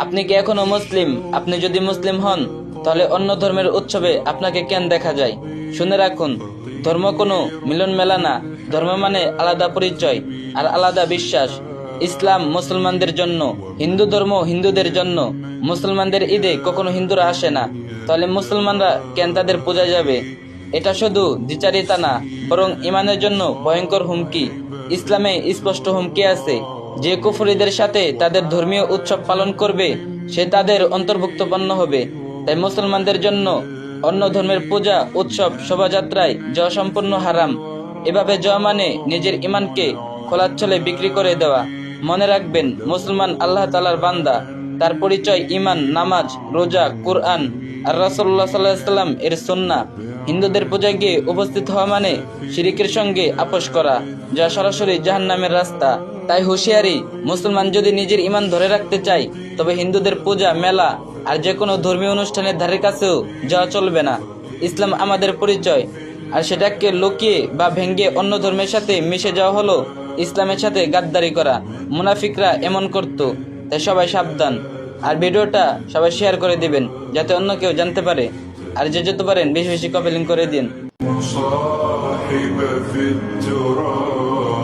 আপনি কি এখনো মুসলিম? আপনি যদি মুসলিম হন, তাহলে অন্য ধর্মের উৎসবে আপনাকে কেন দেখা যায়? শুনে রাখুন, ধর্ম কোনো মিলন মেলা না। ধর্ম মানে আলাদা পরিচয় আর আলাদা বিশ্বাস। ইসলাম মুসলমানদের জন্য, হিন্দু ধর্ম হিন্দুদের জন্য। মুসলমানদের ঈদে কখনো হিন্দুরা আসে না, তাহলে মুসলমানরা কেন তাদের পূজা যাবে? এটা শুধু দ্বিচারিতা না, বরং ইমানের জন্য ভয়ঙ্কর হুমকি। ইসলামে স্পষ্ট হুমকি আছে, যে কুফরীদের সাথে তাদের ধর্মীয় উৎসব পালন করবে, সে তাদের অন্তর্ভুক্তপন্ন হবে। তাই মুসলমানদের জন্য অন্য ধর্মের পূজা, উৎসব, শোভাযাত্রায় যাওয়া সম্পূর্ণ হারাম। এভাবে যাওয়া মানে নিজের ইমানকে খোলাচ্ছলে বিক্রি করে দেওয়া। মনে রাখবেন, মুসলমান আল্লাহ তাআলার বান্দা। তার পরিচয় ইমান, নামাজ, রোজা, কুরআন আর রাসূলুল্লাহ সাল্লাল্লাহু আলাইহি ওয়াসাল্লাম এর সুন্নাহ। হিন্দুদের পূজায় গিয়ে উপস্থিত হওয়া মানে শিরকের সঙ্গে আপোষ করা, যা সরাসরি জাহান্নামের রাস্তা। তাই হুঁশিয়ারি, মুসলমান যদি নিজের ইমান ধরে রাখতে চায়, তবে হিন্দুদের পূজা, মেলা আর যে কোনো ধর্মীয় অনুষ্ঠানের ধারে কাছেও যাওয়া চলবে না। ইসলাম আমাদের পরিচয়, আর সেটাকে লুকিয়ে বা ভেঙ্গে অন্য ধর্মের সাথে মিশে যাওয়া হলো ইসলামের সাথে গাদ্দারি করা। মুনাফিকরা এমন করত। তাই সবাই সাবধান। আর ভিডিওটা সবাই শেয়ার করে দিবেন, যাতে অন্য কেউ জানতে পারে। আর যে যেতে পারেন বেশি বেশি কপি লিঙ্ক করে দিন। صاحب في التراب